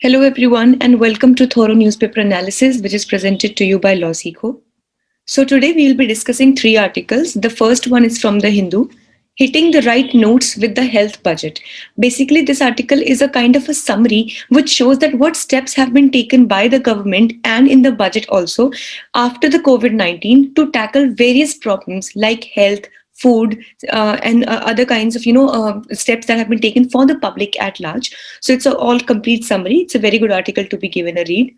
Hello, everyone, and welcome to Thorough Newspaper Analysis, which is presented to you by LawSikho. So, today we will be discussing three articles. The first one is from The Hindu, Hitting the Right Notes with the Health Budget. Basically, this article is a kind of a summary which shows that what steps have been taken by the government and in the budget also after the COVID-19 to tackle various problems like health, food, and other kinds of steps that have been taken for the public at large. So it's a all complete summary. It's a very good article to be given a read.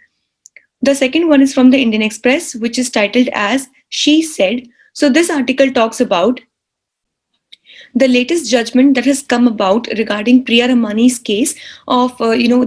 The second one is from the Indian Express, which is titled as She Said. So this article talks about the latest judgment that has come about regarding Priya Ramani's case of,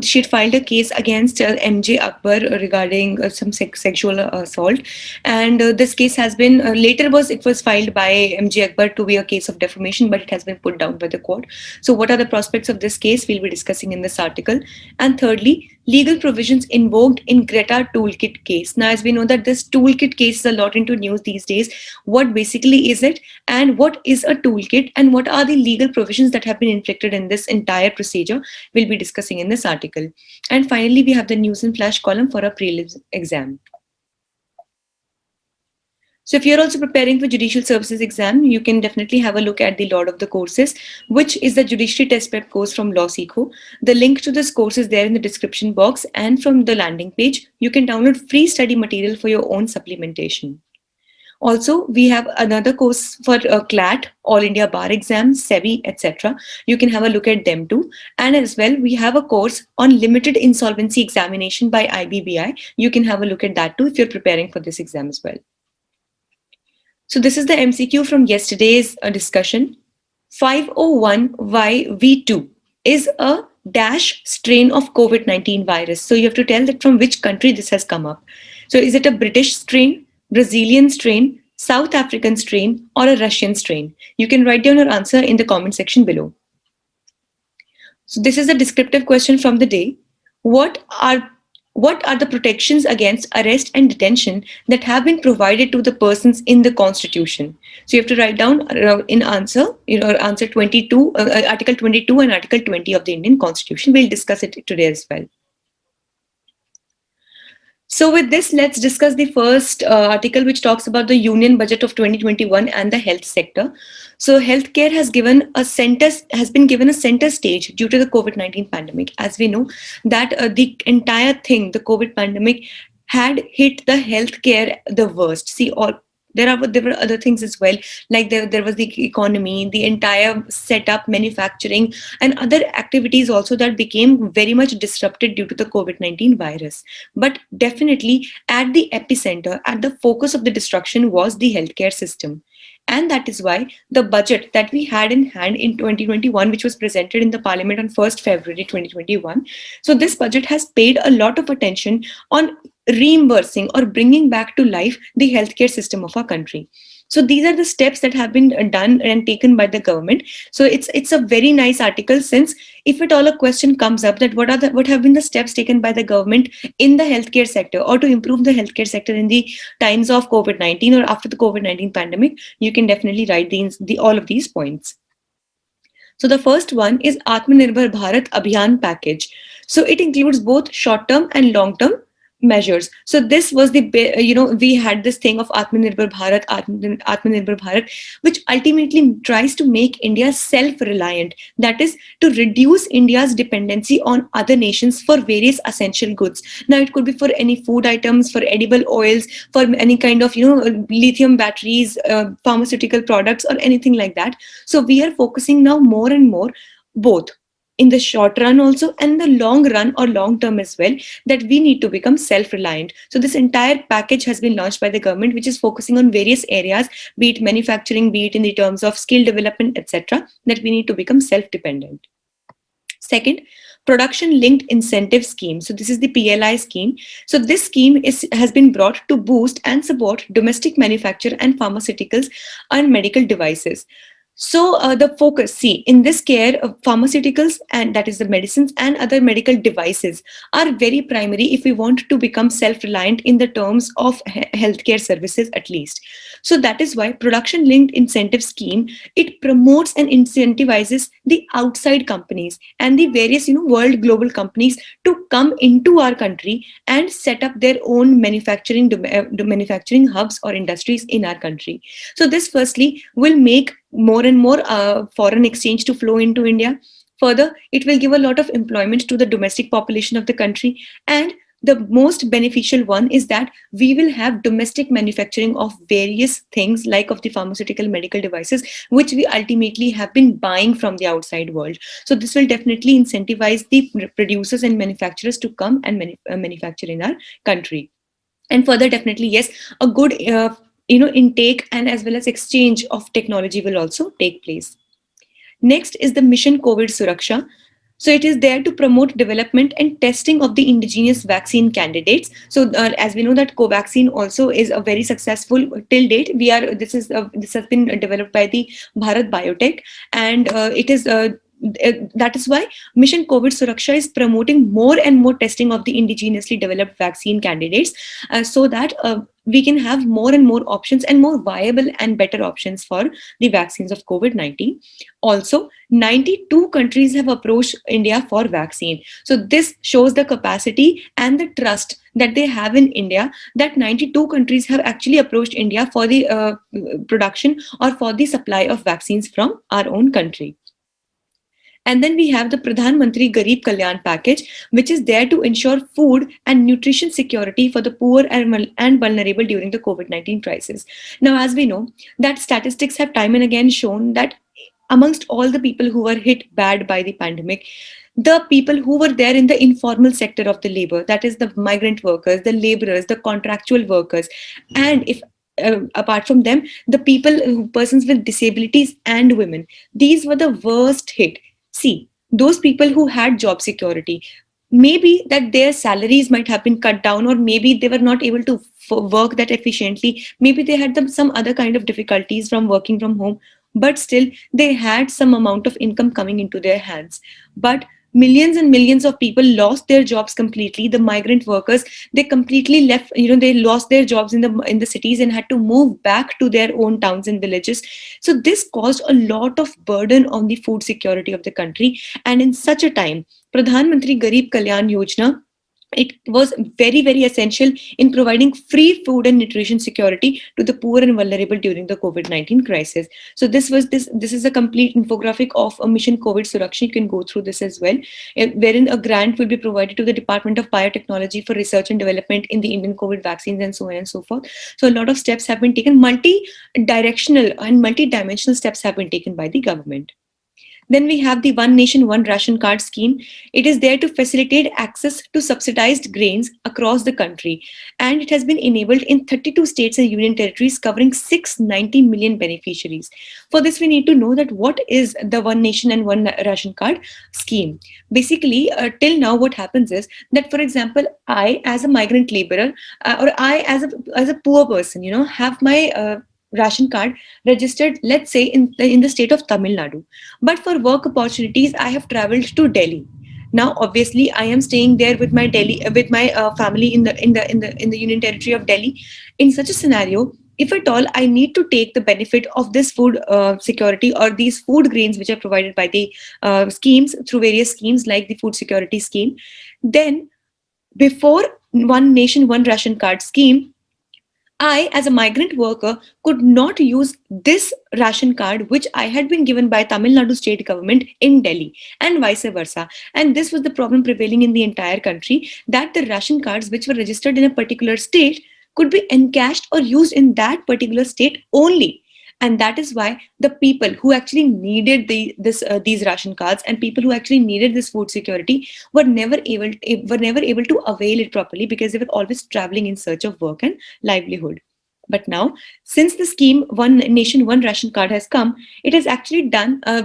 she had filed a case against MJ Akbar regarding some sexual assault. And this case has been, it was filed by MJ Akbar to be a case of defamation, but it has been put down by the court. So what are the prospects of this case? We'll be discussing in this article. And thirdly, legal provisions invoked in Greta Toolkit case. Now, as we know that this toolkit case is a lot into news these days, what basically is it and what is a toolkit and what are the legal provisions that have been inflicted in this entire procedure, we'll be discussing in this article. And finally, we have the news and flash column for a prelims exam. So if you're also preparing for judicial services exam, you can definitely have a look at the Lord of the Courses, which is the judiciary test prep course from LawSikho. The link to this course is there in the description box, and from the landing page, you can download free study material for your own supplementation. Also, we have another course for CLAT, All India Bar Exam, SEBI, etc. You can have a look at them too. And as well, we have a course on limited insolvency examination by IBBI. You can have a look at that too if you're preparing for this exam as well. So this is the MCQ from yesterday's discussion. 501YV2 is a dash strain of COVID-19 virus. So you have to tell that from which country this has come up. So is it a British strain, Brazilian strain, South African strain, or a Russian strain? You can write down your answer in the comment section below. So this is a descriptive question from the day. What are the protections against arrest and detention that have been provided to the persons in the Constitution? So you have to write down in answer, answer 22, Article 22 and Article 20 of the Indian Constitution. We'll discuss it today as well. So with this, let's discuss the first article, which talks about the Union Budget of 2021 and the health sector. So healthcare has been given a center stage due to the COVID-19 pandemic. As we know that the entire thing, the COVID pandemic, had hit the healthcare the worst. There were other things as well, like there was the economy, the entire setup, manufacturing, and other activities also that became very much disrupted due to the COVID-19 virus. But definitely at the epicenter, at the focus of the destruction was the healthcare system. And that is why the budget that we had in hand in 2021, which was presented in the parliament on 1st February 2021, so this budget has paid a lot of attention on reimbursing or bringing back to life the healthcare system of our country. So these are the steps that have been done and taken by the government. So it's a very nice article, since if at all a question comes up that what have been the steps taken by the government in the healthcare sector or to improve the healthcare sector in the times of COVID-19 or after the COVID-19 pandemic, you can definitely write all of these points. So the first one is Atmanirbhar Bharat Abhiyan package. So it includes both short-term and long-term measures. So this was we had this thing of Atmanirbhar Bharat, which ultimately tries to make India self-reliant. That is, to reduce India's dependency on other nations for various essential goods. Now it could be for any food items, for edible oils, for any kind of lithium batteries, pharmaceutical products, or anything like that. So we are focusing now more and more, both in the short run also and the long run or long term as well, that we need to become self-reliant. So this entire package has been launched by the government, which is focusing on various areas, be it manufacturing, be it in the terms of skill development, etc., that we need to become self-dependent. Second, production linked incentive scheme. So this is the PLI scheme. So this scheme has been brought to boost and support domestic manufacture and pharmaceuticals and medical devices. So the focus, see, in this care, pharmaceuticals and that is the medicines and other medical devices are very primary if we want to become self-reliant in the terms of healthcare services at least. So that is why production-linked incentive scheme, it promotes and incentivizes the outside companies and the various world global companies to come into our country and set up their own manufacturing hubs or industries in our country. So this firstly will make more and more foreign exchange to flow into India. Further, it will give a lot of employment to the domestic population of the country. And the most beneficial one is that we will have domestic manufacturing of various things like of the pharmaceutical medical devices, which we ultimately have been buying from the outside world. So this will definitely incentivize the producers and manufacturers to come and manufacture in our country. And further, definitely yes, a good intake and as well as exchange of technology will also take place. Next is the mission COVID Suraksha. So it is there to promote development and testing of the indigenous vaccine candidates. So as we know that Covaxin also is a very successful till date. This has been developed by the Bharat Biotech, and it is. That is why Mission COVID Suraksha is promoting more and more testing of the indigenously developed vaccine candidates, so that we can have more and more options and more viable and better options for the vaccines of COVID-19. Also, 92 countries have approached India for vaccine. So this shows the capacity and the trust that they have in India, that 92 countries have actually approached India for the production or for the supply of vaccines from our own country. And then we have the Pradhan Mantri Garib Kalyan package, which is there to ensure food and nutrition security for the poor and vulnerable during the COVID-19 crisis. Now, as we know, that statistics have time and again shown that amongst all the people who were hit bad by the pandemic, the people who were there in the informal sector of the labor, that is the migrant workers, the laborers, the contractual workers, and if apart from them, the persons with disabilities and women, these were the worst hit. See, those people who had job security, maybe that their salaries might have been cut down, or maybe they were not able to work that efficiently. Maybe they had some other kind of difficulties from working from home, but still they had some amount of income coming into their hands. But millions and millions of people lost their jobs completely. The migrant workers, they completely left, they lost their jobs in the cities and had to move back to their own towns and villages. So this caused a lot of burden on the food security of the country. And in such a time, Pradhan Mantri Garib Kalyan Yojana, it was very, very essential in providing free food and nutrition security to the poor and vulnerable during the COVID-19 crisis. So this is a complete infographic of a Mission COVID Suraksha. You can go through this as well, wherein a grant will be provided to the Department of Biotechnology for research and development in the Indian COVID vaccines and so on and so forth. So a lot of steps have been taken, multi-directional and multi-dimensional steps have been taken by the government. Then we have the One Nation, One Ration Card scheme. It is there to facilitate access to subsidized grains across the country. And it has been enabled in 32 states and union territories, covering 690 million beneficiaries. For this, we need to know that what is the One Nation and One Ration Card scheme. Basically, till now, what happens is that, for example, I, as a migrant laborer, or I, as a poor person, have my ration card registered, let's say, in the state of Tamil Nadu. But for work opportunities, I have traveled to Delhi. Now, obviously, I am staying there with my family in the Union Territory of Delhi. In such a scenario, if at all I need to take the benefit of this food security or these food grains which are provided by the schemes through various schemes like the food security scheme, then before One Nation, One Ration Card scheme, I, as a migrant worker, could not use this ration card which I had been given by Tamil Nadu state government in Delhi, and vice versa. And this was the problem prevailing in the entire country, that the ration cards which were registered in a particular state could be encashed or used in that particular state only. And that is why the people who actually needed these ration cards and people who actually needed this food security were never able to avail it properly, because they were always traveling in search of work and livelihood. But now, since the scheme One Nation, One Ration Card has come, it has actually done a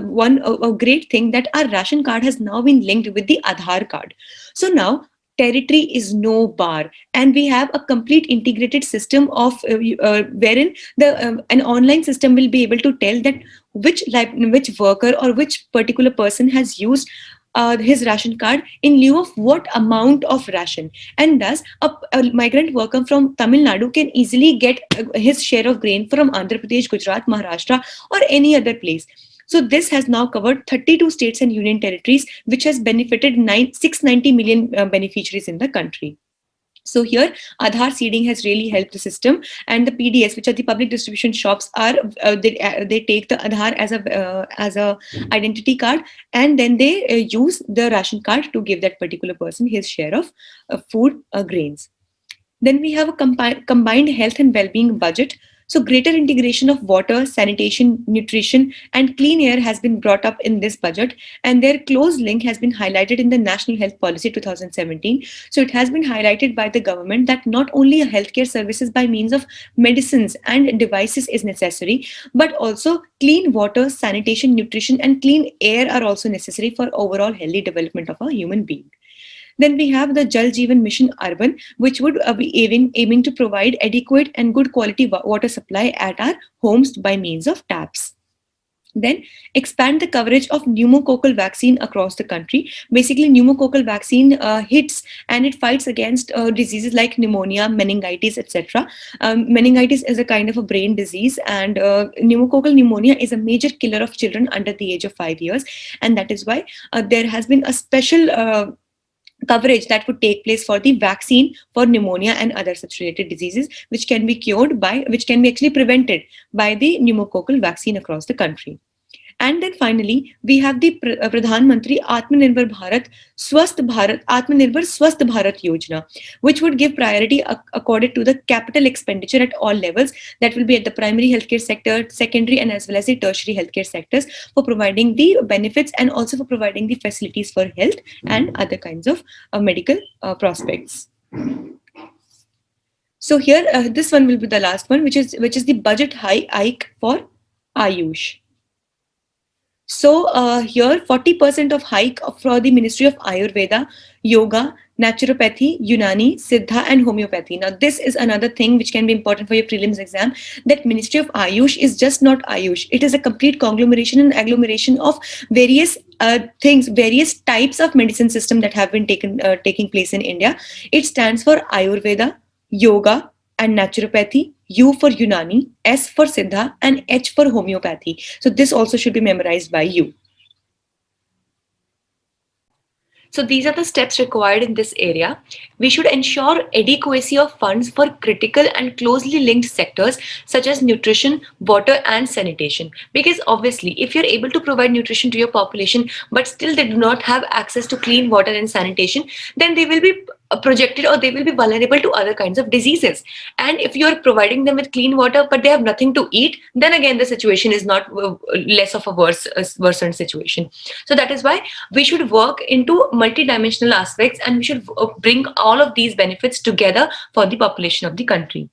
great thing, that our ration card has now been linked with the Aadhaar card. So now, territory is no bar, and we have a complete integrated system of wherein the an online system will be able to tell that which worker or which particular person has used his ration card in lieu of what amount of ration, and thus a migrant worker from Tamil Nadu can easily get his share of grain from Andhra Pradesh, Gujarat, Maharashtra, or any other place. So this has now covered 32 states and union territories, which has benefited 690 million beneficiaries in the country. So here, Aadhaar seeding has really helped the system, and the PDS, which are the public distribution shops, are they take the Aadhaar as a identity card, and then they use the ration card to give that particular person his share of food grains. Then we have a combined health and well-being budget. So greater integration of water, sanitation, nutrition, and clean air has been brought up in this budget, and their close link has been highlighted in the National Health Policy 2017. So it has been highlighted by the government that not only healthcare services by means of medicines and devices is necessary, but also clean water, sanitation, nutrition, and clean air are also necessary for overall healthy development of a human being. Then we have the Jal Jeevan Mission Urban, which would be aiming to provide adequate and good quality water supply at our homes by means of taps. Then expand the coverage of pneumococcal vaccine across the country. Basically, pneumococcal vaccine hits and it fights against diseases like pneumonia, meningitis, etc. Meningitis is a kind of a brain disease, and pneumococcal pneumonia is a major killer of children under the age of 5 years, and that is why there has been a special coverage that would take place for the vaccine for pneumonia and other such related diseases, which can be actually prevented by the pneumococcal vaccine across the country. And then finally, we have the Pradhan Mantri Atmanirbhar Bharat Atmanirbhar Swasth Bharat Yojana, which would give priority accorded to the capital expenditure at all levels. That will be at the primary healthcare sector, secondary, and as well as the tertiary healthcare sectors, for providing the benefits and also for providing the facilities for health and other kinds of medical prospects. So here, this one will be the last one, which is the budget hike for Ayush. So here 40% of hike for the Ministry of Ayurveda, Yoga, Naturopathy, Unani, Siddha, and Homeopathy. Now this is another thing which can be important for your prelims exam, that Ministry of Ayush is just not Ayush. It is a complete conglomeration and agglomeration of various things, various types of medicine system that have been taking place in India. It stands for Ayurveda, Yoga, and Naturopathy, U for Unani, S for Siddha, and H for Homeopathy. So this also should be memorized by you. So these are the steps required in this area. We should ensure adequacy of funds for critical and closely linked sectors such as nutrition, water, and sanitation. Because obviously, if you're able to provide nutrition to your population, but still they do not have access to clean water and sanitation, then they will be projected or they will be vulnerable to other kinds of diseases. And if you're providing them with clean water but they have nothing to eat, then again the situation is not less of a worsened situation. So that is why we should work into multidimensional aspects, and we should bring all of these benefits together for the population of the country.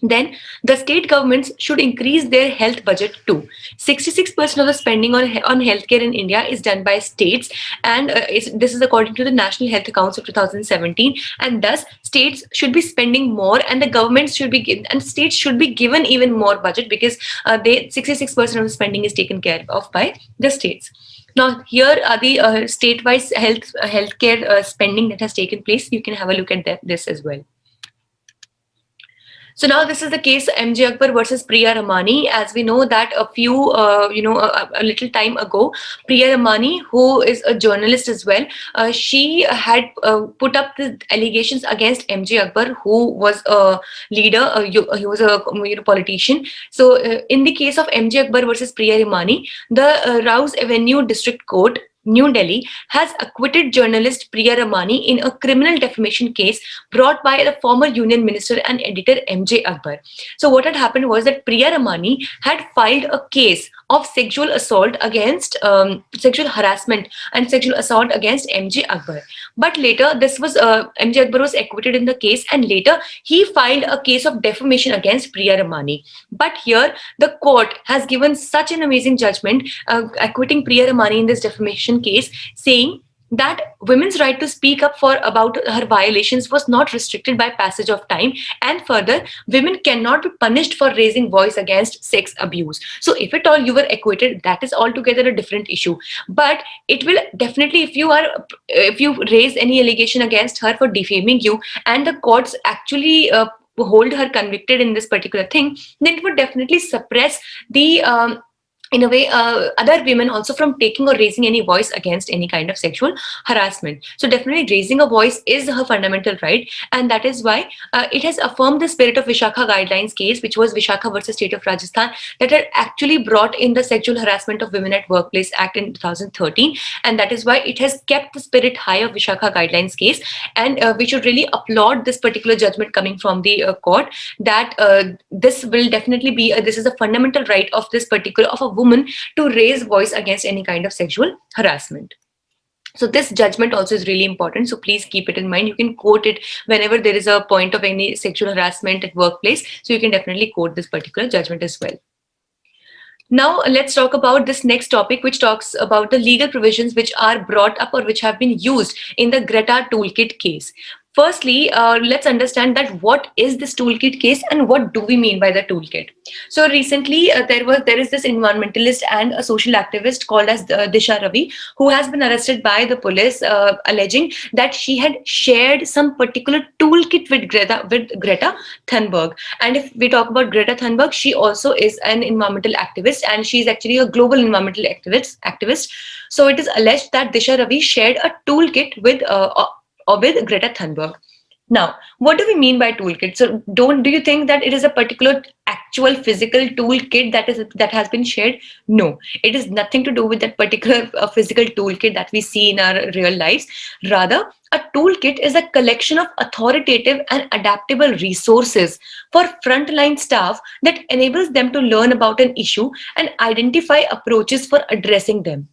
Then the state governments should increase their health budget too. 66% of the spending on healthcare in India is done by states, and this is according to the National Health Accounts of 2017. And thus, states should be spending more, and the governments should be and states should be given even more budget, because 66% of the spending is taken care of by the states. Now, here are the state-wise healthcare spending that has taken place. You can have a look at this as well. So now this is the case MJ Akbar versus Priya Ramani. As we know that a little time ago, Priya Ramani, who is a journalist as well, she had put up the allegations against MJ Akbar, who was a leader, he was a politician. So in the case of MJ Akbar versus Priya Ramani, the Rouse Avenue District Court, New Delhi, has acquitted journalist Priya Ramani in a criminal defamation case brought by the former union minister and editor MJ Akbar. So what had happened was that Priya Ramani had filed a case of sexual assault against sexual harassment and sexual assault against MJ Akbar. But later MJ Akbar was acquitted in the case, and later he filed a case of defamation against Priya Ramani. But here the court has given such an amazing judgment acquitting Priya Ramani in this defamation case, saying that women's right to speak up for about her violations was not restricted by passage of time, and further, women cannot be punished for raising voice against sex abuse. So if at all you were acquitted, that is altogether a different issue. But it will definitely, if you raise any allegation against her for defaming you, and the courts actually hold her convicted in this particular thing, then it would definitely suppress the in a way, other women also from taking or raising any voice against any kind of sexual harassment. So definitely raising a voice is her fundamental right, and that is why it has affirmed the spirit of Vishakha guidelines case, which was Vishakha versus State of Rajasthan, that had actually brought in the Sexual Harassment of Women at Workplace Act in 2013, and that is why it has kept the spirit high of Vishakha guidelines case. And we should really applaud this particular judgment coming from the court, that this will definitely be this is a fundamental right of this particular of a woman to raise voice against any kind of sexual harassment. So this judgment also is really important. So please keep it in mind. You can quote it whenever there is a point of any sexual harassment at workplace. So you can definitely quote this particular judgment as well. Now let's talk about this next topic, which talks about the legal provisions which are brought up or which have been used in the Greta Toolkit case. Firstly, let's understand that what is this toolkit case and what do we mean by the toolkit. So recently, there is this environmentalist and a social activist called as Disha Ravi, who has been arrested by the police, alleging that she had shared some particular toolkit with Greta Thunberg. And if we talk about Greta Thunberg, she also is an environmental activist, and she is actually a global environmental activist. So it is alleged that Disha Ravi shared a toolkit with Greta Thunberg. Now, what do we mean by toolkit? So, do you think that it is a particular actual physical toolkit that has been shared? No, it is nothing to do with that particular physical toolkit that we see in our real lives. Rather, a toolkit is a collection of authoritative and adaptable resources for frontline staff that enables them to learn about an issue and identify approaches for addressing them.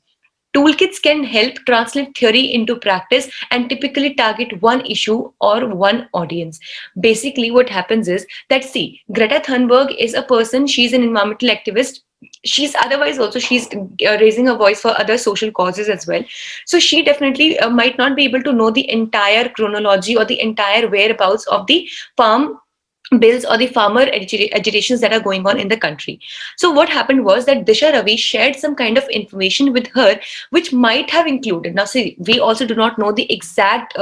Toolkits can help translate theory into practice and typically target one issue or one audience. Basically, what happens is that, see, Greta Thunberg is a person, she's an environmental activist. She's otherwise also she's raising a voice for other social causes as well. So she definitely might not be able to know the entire chronology or the entire whereabouts of the farm bills or the farmer agitations that are going on in the country. So what happened was that Disha Ravi shared some kind of information with her, which might have included. Now, see, we also do not know the exact,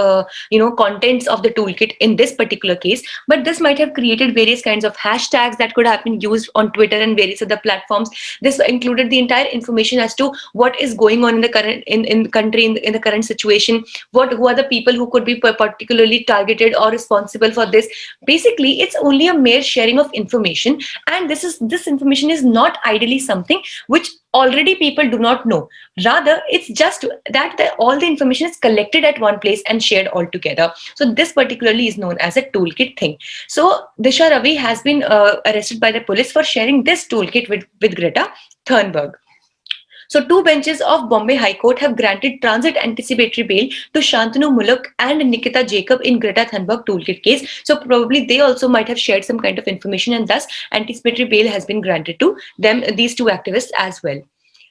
contents of the toolkit in this particular case, but this might have created various kinds of hashtags that could have been used on Twitter and various other platforms. This included the entire information as to what is going on in the current in the country in the current situation. Who are the people who could be particularly targeted or responsible for this? Basically, it's only a mere sharing of information, and this information is not ideally something which already people do not know. Rather, it's just that all the information is collected at one place and shared all together. So this particularly is known as a toolkit thing. So Disha Ravi has been arrested by the police for sharing this toolkit with Greta Thunberg. So two benches of Bombay High Court have granted transit anticipatory bail to Shantanu Muluk and Nikita Jacob in Greta Thunberg toolkit case. So probably they also might have shared some kind of information, and thus anticipatory bail has been granted to them, these two activists as well.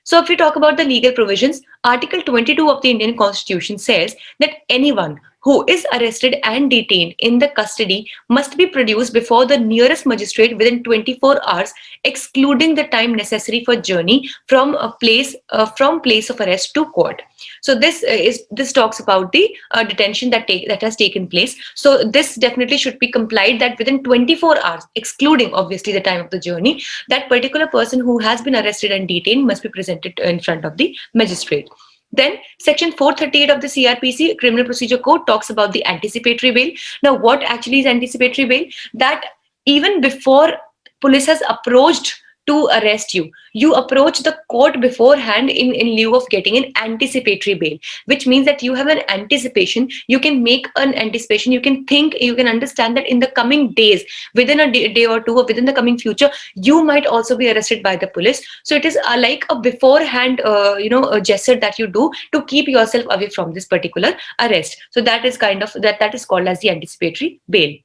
So if we talk about the legal provisions, Article 22 of the Indian Constitution says that anyone who is arrested and detained in the custody must be produced before the nearest magistrate within 24 hours, excluding the time necessary for journey from place of arrest to court. So this talks about the detention that has taken place. So this definitely should be complied, that within 24 hours, excluding obviously the time of the journey, that particular person who has been arrested and detained must be presented in front of the magistrate. Then section 438 of the CRPC Criminal Procedure Code talks about the anticipatory bail. Now, what actually is anticipatory bail? That even before police has approached to arrest you, you approach the court beforehand in lieu of getting an anticipatory bail, which means that you have an anticipation, you can make an anticipation, you can think, you can understand that in the coming days, within a day or two, or within the coming future, you might also be arrested by the police. So it is like a beforehand a gesture that you do to keep yourself away from this particular arrest. So that is kind of that is called as the anticipatory bail.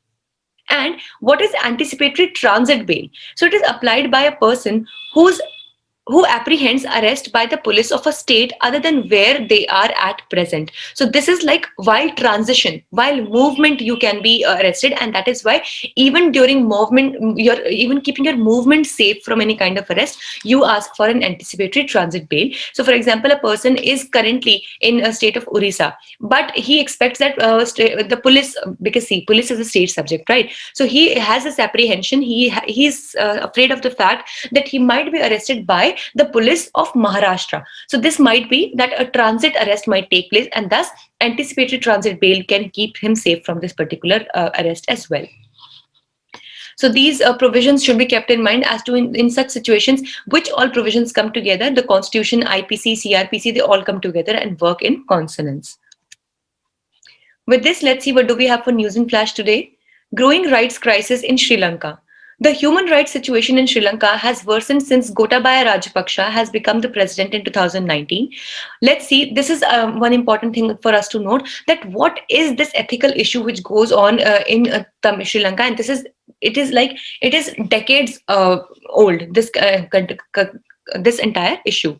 And what is anticipatory transit bail? So it is applied by a person whose who apprehends arrest by the police of a state other than where they are at present. So this is like while transition, while movement, you can be arrested, and that is why even during movement, you're even keeping your movement safe from any kind of arrest, you ask for an anticipatory transit bail. So for example, a person is currently in a state of Orissa, but he expects that the police, because see, police is a state subject, right? So he has this apprehension, he's afraid of the fact that he might be arrested by the police of Maharashtra. So this might be that a transit arrest might take place, and thus anticipatory transit bail can keep him safe from this particular arrest as well. So these provisions should be kept in mind as to in such situations, which all provisions come together, the Constitution, IPC, CRPC, they all come together and work in consonance. With this, let's see what do we have for news in flash today. Growing rights crisis in Sri Lanka. The human rights situation in Sri Lanka has worsened since Gotabaya Rajapaksa has become the president in 2019. Let's see, this is one important thing for us to note, that what is this ethical issue which goes on in Sri Lanka, and it is decades old, this entire issue.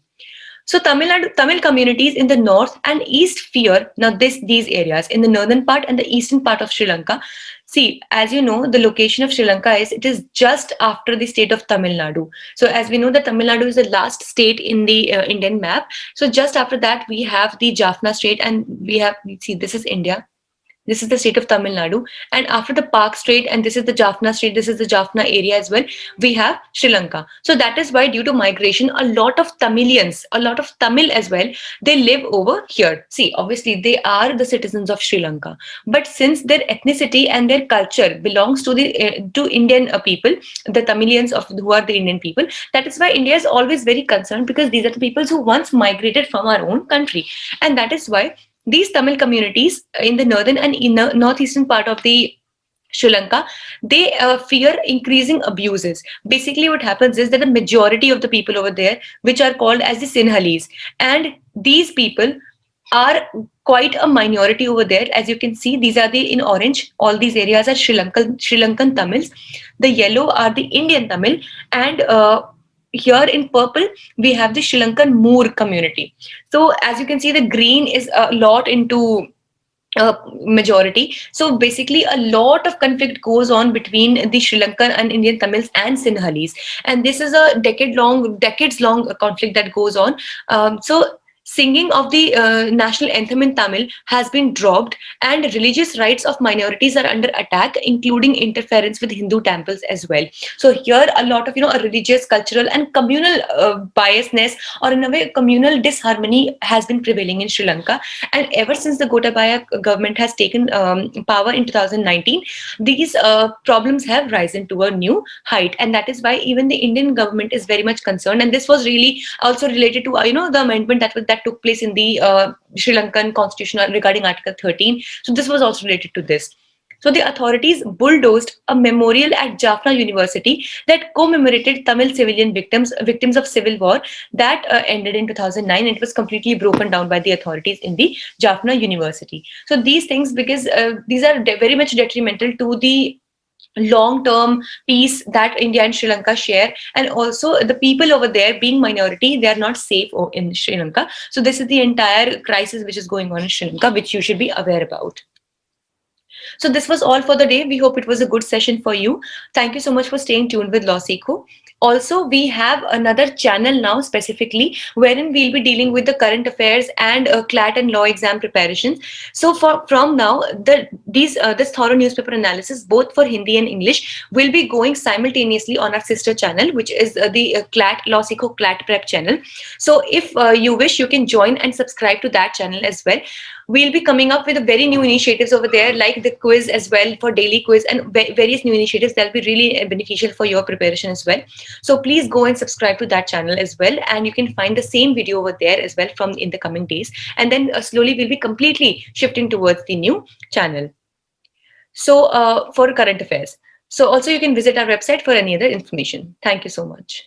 So Tamil communities in the north and east fear now these areas in the northern part and the eastern part of Sri Lanka. See, as you know, the location of Sri Lanka is just after the state of Tamil Nadu. So as we know that Tamil Nadu is the last state in the Indian map. So just after that we have the Jaffna state, and see, this is India. This is the state of Tamil Nadu. And after the Park Strait, and this is the Jaffna Strait, this is the Jaffna area as well, we have Sri Lanka. So that is why, due to migration, a lot of Tamilians, a lot of Tamil as well, they live over here. See, obviously, they are the citizens of Sri Lanka. But since their ethnicity and their culture belongs to the to Indian people, the Tamilians who are the Indian people, that is why India is always very concerned, because these are the people who once migrated from our own country. And that is why these Tamil communities in the northern and northeastern part of the Sri Lanka, they fear increasing abuses. Basically, what happens is that the majority of the people over there, which are called as the Sinhalese, and these people are quite a minority over there. As you can see, these are the in orange. All these areas are Sri Lankan Tamils. The yellow are the Indian Tamil, and here in purple we have the Sri Lankan Moor community. So as you can see, the green is a lot into majority. So basically a lot of conflict goes on between the Sri Lankan and Indian Tamils and Sinhalese, and this is a decades long conflict that goes on. So singing of the national anthem in Tamil has been dropped, and religious rights of minorities are under attack, including interference with Hindu temples as well. So here a lot of a religious, cultural and communal biasness, or in a way communal disharmony, has been prevailing in Sri Lanka. And ever since the Gotabaya government has taken power in 2019, these problems have risen to a new height, and that is why even the Indian government is very much concerned. And this was really also related to the amendment that took place in the Sri Lankan constitution regarding Article 13. So this was also related to this. So the authorities bulldozed a memorial at Jaffna University that commemorated Tamil civilian victims of civil war that ended in 2009. It was completely broken down by the authorities in the Jaffna University. So these things, because these are very much detrimental to the long-term peace that India and Sri Lanka share, and also the people over there being minority, they are not safe in Sri Lanka. So this is the entire crisis which is going on in Sri Lanka, which you should be aware about. So this was all for the day. We hope it was a good session for you. Thank you so much for staying tuned with LawSikho. Also, we have another channel now specifically wherein we'll be dealing with the current affairs and CLAT and law exam preparations. So from now, this thorough newspaper analysis, both for Hindi and English, will be going simultaneously on our sister channel, which is the CLAT LawSikho CLAT Prep channel. So if you wish, you can join and subscribe to that channel as well. We'll be coming up with very new initiatives over there, like the quiz as well, for daily quiz, and various new initiatives that will be really beneficial for your preparation as well. So please go and subscribe to that channel as well, and you can find the same video over there as well from in the coming days. And then slowly we'll be completely shifting towards the new channel. So for current affairs. So also you can visit our website for any other information. Thank you so much.